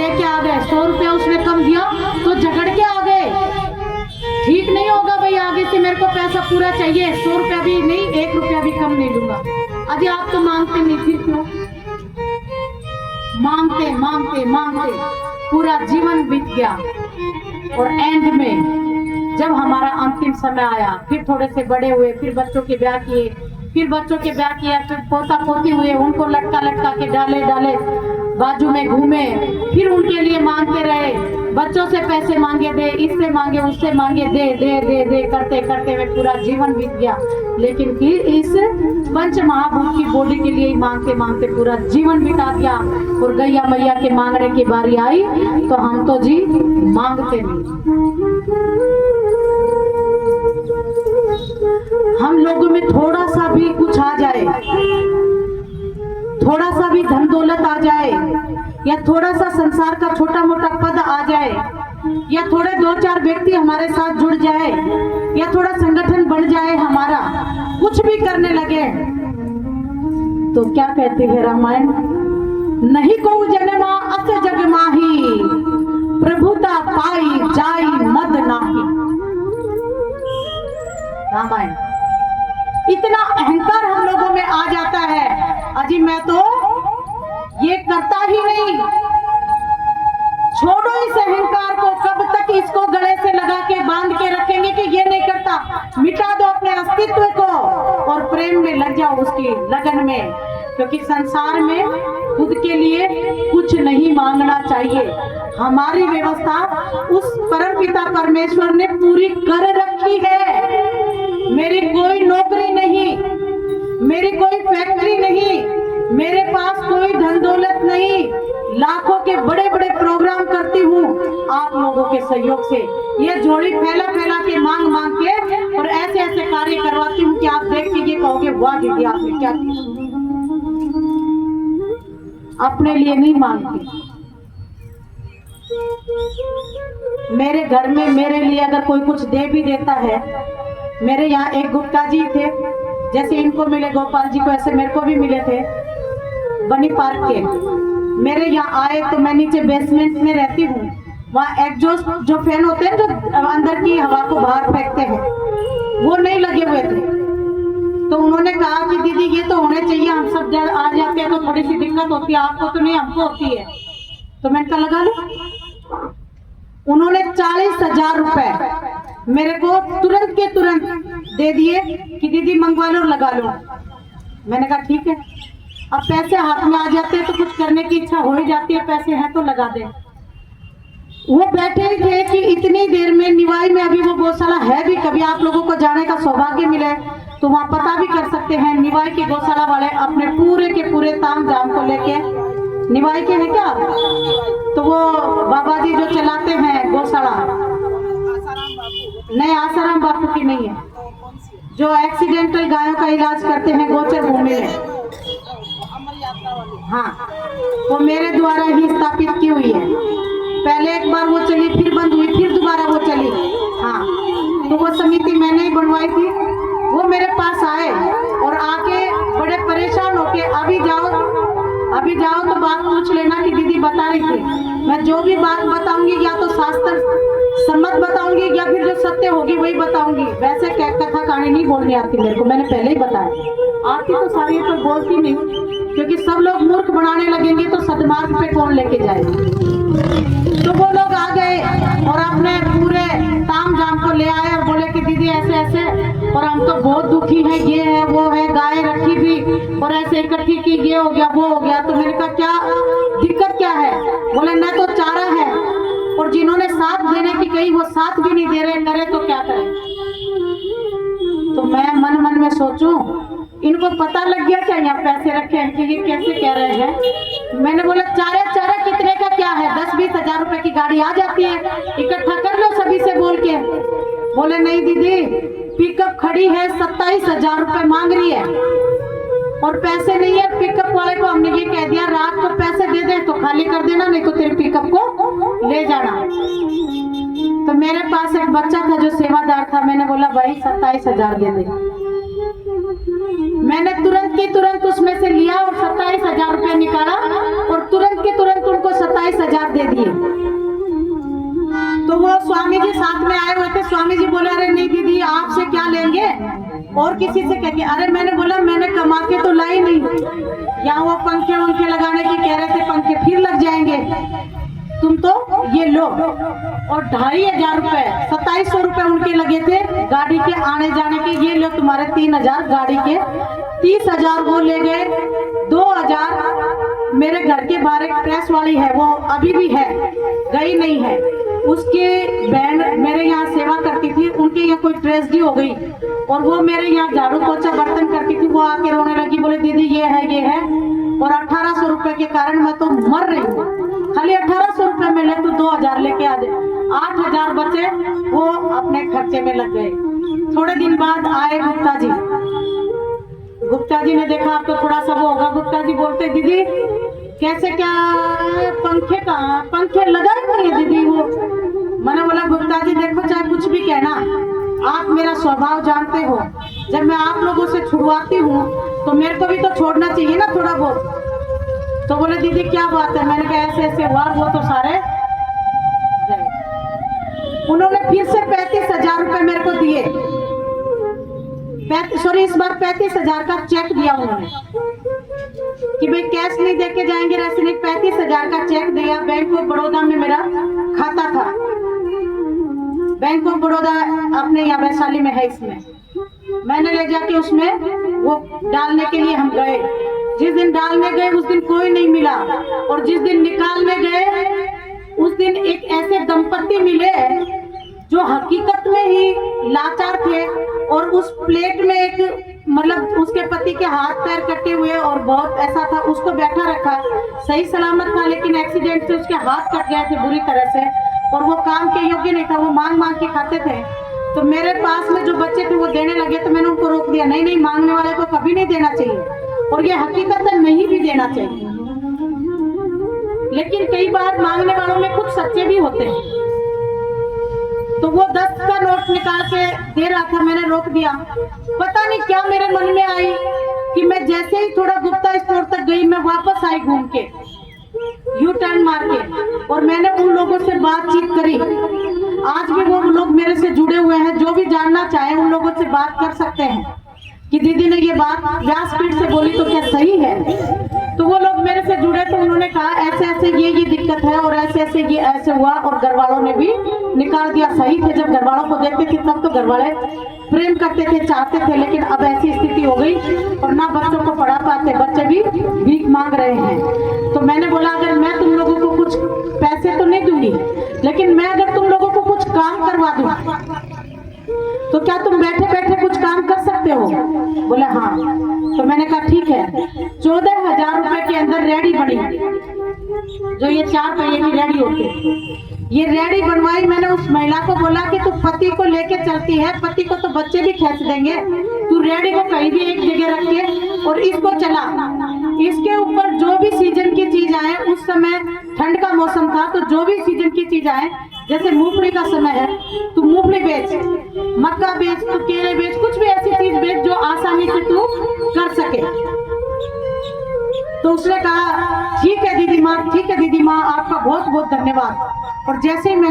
लेके आ गए, 100 रुपया उसने कम दिया तो झगड़ के आ गए। ठीक नहीं होगा भाई, आगे से मेरे को पैसा पूरा चाहिए, 100 रुपया भी नहीं, 1 रुपया भी कम नहीं लूंगा। अजी आप तो मांगते नहीं, फिर क्यों? मांगते मांगते मांगते पूरा जीवन बीत गया। और एंड में जब हमारा अंतिम समय आया, फिर थोड़े से बड़े हुए, फिर बच्चों के ब्याह किए, फिर बच्चों के ब्याह किया, फिर पोता पोती हुए, उनको लटका लटका के डाले डाले बाजू में घूमे, फिर उनके लिए मांगते रहे, बच्चों से पैसे मांगे, दे, इससे मांगे, उससे मांगे, दे दे दे दे करते करते हुए पूरा जीवन बीत गया। लेकिन फिर इस पंच महाभूत की बॉडी के लिए मांगते मांगते पूरा जीवन बिता दिया। और गैया मैया के मांगने की बारी आई तो हम तो जी मांगते नहीं। हम लोगों में थोड़ा सा भी कुछ आ जाए, थोड़ा सा भी धन दौलत आ जाए, या थोड़ा सा संसार का छोटा मोटा पद आ जाए, या थोड़े 2-4 व्यक्ति हमारे साथ जुड़ जाए, या थोड़ा संगठन बढ़ जाए हमारा, कुछ भी करने लगे तो क्या कहती है रामायण? नहीं को जनमा अस जग माही, प्रभुता पाई जाई मद नाही। रामायण। इतना अहंकार हम लोगों में आ जाता है, अजी मैं तो ये करता ही नहीं। छोड़ो इस अहंकार को, कब तक इसको गले से लगा के बांध के रखेंगे कि ये नहीं करता। मिटा दो अपने अस्तित्व को और प्रेम में लग जाओ, उसकी लगन में। क्योंकि संसार में खुद के लिए कुछ नहीं मांगना चाहिए। हमारी व्यवस्था उस परमपिता परमेश्वर ने पूरी कर रखी है। मेरी कोई नौकरी नहीं, मेरी कोई फैक्ट्री नहीं, मेरे पास कोई धन दौलत नहीं, लाखों के बड़े बड़े प्रोग्राम करती हूँ आप लोगों के सहयोग से। ये जोड़ी फैला फैला के मांग मांग के और ऐसे ऐसे कार्य करवाती हूँ कि आप देख के ये कहोगे वाह दीदी आपने क्या किया। अपने लिए नहीं मांगती। मेरे घर में मेरे लिए अगर कोई कुछ दे भी देता है, मेरे यहाँ एक गुप्ता जी थे, जैसे इनको मिले गोपाल जी को, ऐसे मेरे को भी मिले थे बनी पार्क के। मेरे यहाँ आए तो मैं नीचे बेसमेंट में रहती हूँ, वहाँ एग्जॉस्ट जो फैन होते हैं जो अंदर की हवा को बाहर फेंकते हैं, वो नहीं लगे हुए थे। तो उन्होंने कहा कि दीदी ये तो होने चाहिए, हम सब आ जाते हैं तो थोड़ी सी दिक्कत होती है, आपको तो नहीं हमको होती है। तो मैंने कहा लगा लो। उन्होंने 40,000 रुपए मेरे को तुरंत के तुरंत दे दिए कि दीदी मंगवा लो और लगा लो। मैंने कहा ठीक है। अब पैसे हाथ में आ जाते हैं तो कुछ करने की इच्छा हो ही जाती है, पैसे हैं तो लगा दे। वो बैठे ही थे कि इतनी देर में निवाई में, अभी वो गौशाला है भी, कभी आप लोगों को जाने का सौभाग्य मिले तो वहाँ पता भी कर सकते हैं। निवाई की गौशाला वाले अपने पूरे के पूरे ताम झाम को लेके, निवाई के हैं क्या, तो वो बाबा जी जो चलाते हैं गौशाला, नहीं आसाराम बापू की नहीं है, जो एक्सीडेंटल गायों का इलाज करते हैं गोचर भूमि में, हाँ, वो मेरे द्वारा ही स्थापित की हुई है। पहले एक बार वो चली, फिर बंद हुई, फिर दोबारा वो चली, हाँ, तो वो समिति मैंने ही बनवाई थी। वो मेरे पास आए और आके बड़े परेशान होके अभी जाओ तो बात पूछ लेना कि दीदी बता रही थी। मैं जो भी बात बताऊंगी या तो शास्त्र सम्मत बताऊंगी या फिर जो सत्य होगी वही बताऊंगी। वैसे कथा कहानी नहीं बोलनी आती मेरे को, मैंने पहले ही बताया। आती तो सारी तो बोलती नहीं, क्योंकि सब लोग मूर्ख बनाने लगेंगे तो सदमार्ग पे कौन लेके जाएगा। तो वो लोग आ गए और अपने पूरे ताम झाम को ले आए और बोले कि दीदी ऐसे ऐसे, और हम तो बहुत दुखी है, ये है वो है, गाय रखी भी और ऐसे इकट्ठी की, ये हो गया वो हो गया। तो मैंने कहा क्या दिक्कत क्या है? बोले न तो चारा है और जिन्होंने साथ देने की कही वो साथ भी नहीं दे रहे, करे तो क्या करें। तो मैं मन में सोचूं, इनको पता लग गया क्या यहाँ पैसे रखे हैं कि ये कैसे कह रहे हैं। मैंने बोला चारा कितने का क्या है, 10-20 हजार रुपए की गाड़ी आ जाती है, इकट्ठा कर लो सभी से बोल के। बोले नहीं दीदी, पिकअप खड़ी है, 27,000 रुपए मांग रही है और पैसे नहीं है। पिकअप वाले को हमने ये कह दिया रात को पैसे दे दे तो खाली कर देना, नहीं तो तेरे पिकअप को ले जाना। तो मेरे पास एक बच्चा था जो सेवादार था, मैंने बोला भाई 27,000 दे दे। मैंने तुरंत के तुरंत उसमें से लिया और 27,000 रुपए निकाला और तुरंत के तुरंत उनको 27,000 दे दिया। आए हुए थे, स्वामी जी बोले अरे नहीं दीदी आपसे क्या लेंगे और किसी से कह के। अरे मैंने बोला मैंने कमा के तो लाई नहीं, यहाँ वो पंखे वंखे लगाने की कह रहे थे, पंखे फिर लग जाएंगे, तुम तो ये लो। और 2500 रुपए 2700 रुपए उनके लगे थे गाड़ी के आने जाने के, ये लो तुम्हारे 3000 गाड़ी के, 30,000 वो ले गए। 2000 मेरे घर के बाहर एक प्रेस वाली है, वो अभी भी है, गई नहीं है, उसके बहन मेरे यहाँ सेवा करती थी, उनके यहाँ कोई ट्रेजेडी हो गई और वो मेरे यहाँ झाड़ू पोछा बर्तन करती थी, वो आके रोने लगी, बोले दीदी ये है। और 1800 रुपए के कारण मैं तो मर रही हूँ। खाली 1800 रुपए मिले तो 2000 लेके आ जाए, 8000 बचे, वो अपने खर्चे में लग गए। थोड़े दिन बाद आए गुप्ता जी। गुप्ता जी ने देखा अब तो थोड़ा सा वो होगा, गुप्ता जी बोलते दीदी कैसे क्या पंखे कहाँ, पंखे लगा ही नहीं है दीदी वो। मैंने बोला गुप्ता जी देखो चाहे कुछ भी कहना, आप मेरा स्वभाव जानते हो, जब मैं आप लोगों से छुड़वाती हूँ तो मेरे को भी तो छोड़ना चाहिए ना थोड़ा बहुत। तो बोले दीदी क्या बात है, मैंने कहा ऐसे ऐसे हुआ, वो तो सारे गए। उन्होंने फिर से 35,000 रुपए मेरे को दिए, सॉरी इस बार 35,000 का चेक दिया उन्होंने कि भाई कैश नहीं देके जाएंगे, ऐसे नहीं, 35,000 का चेक दिया। बैंक ऑफ बड़ौदा में मेरा खाता था, बैंक ऑफ बड़ौदा अपने यहाँ वैशाली में है, इसमें मैंने ले जाके उसमें वो डालने के लिए हम गए। जिस दिन डालने गए उस दिन कोई नहीं मिला, और जिस दिन निकालने गए उस दिन एक ऐसे दंपति मिले जो हकीकत में ही लाचार थे, और उस प्लेट में एक मतलब उसके पति के हाथ पैर कटे हुए और बहुत ऐसा था, उसको बैठा रखा, सही सलामत था, लेकिन एक्सीडेंट से उसके हाथ कट गए थे बुरी तरह से, और वो काम के योग्य नहीं था, वो मांग मांग के खाते थे। तो मेरे पास में जो बच्चे थे वो देने लगे, तो मैंने उनको रोक दिया, नहीं मांगने वाले को कभी नहीं देना चाहिए, और ये हकीकत नहीं भी देना चाहिए। लेकिन कई बार मांगने वालों में कुछ सच्चे भी होते हैं। तो वो 10 का नोट निकाल के दे रहा था, मैंने रोक दिया। पता नहीं क्या मेरे मन में आई कि मैं जैसे ही थोड़ा गुप्ता स्टोर तक गई, मैं वापस आई घूम के यू टर्न मार के, और मैंने उन लोगों से बातचीत करी। आज भी वो लोग मेरे से जुड़े हुए हैं, जो भी जानना चाहे उन लोगों से बात कर सकते हैं कि दीदी ने ये बात व्यासपीठ से बोली तो क्या सही है। तो वो लोग मेरे से जुड़े, तो उन्होंने कहा ऐसे ऐसे ये दिक्कत है, और ऐसे ऐसे ये ऐसे हुआ, और घर वालों ने भी निकाल दिया। सही थे, जब घर वालों को देखते थे तब तो घर वाले प्रेम करते थे, चाहते थे, लेकिन अब ऐसी स्थिति हो गई और ना बच्चों को पढ़ा पाते, बच्चे भी भीख मांग रहे हैं। तो मैंने बोला अगर मैं तुम लोगों को कुछ पैसे तो नहीं दूंगी, लेकिन मैं अगर तुम लोगों को कुछ काम करवा दूं तो क्या तुम बैठे बैठे कुछ काम कर सकते हो? बोले हाँ। तो मैंने कहा ठीक है। 14,000 रुपए के अंदर रेडी बनी, जो ये 4 पहिए की रेडी होती है, ये रेडी बनवाई। मैंने उस महिला को बोला कि तू पति को लेके चलती है, पति को तो बच्चे भी खींच देंगे, तू रेडी को कहीं भी एक जगह रख के और इसको चला। इसके ऊपर जो भी सीजन की चीज आए, उस समय ठंड का मौसम था, तो जो भी सीजन की चीज आए, जैसे मूंगफली का समय है तू मूंगफली बेच, मक्का बेच, तू केले बेच, कुछ भी ऐसी चीज बेच जो आसानी से तू कर सके। तो उसने कहा ठीक है दीदी माँ, ठीक है दीदी माँ, आपका बहुत बहुत धन्यवाद। और जैसे ही मैं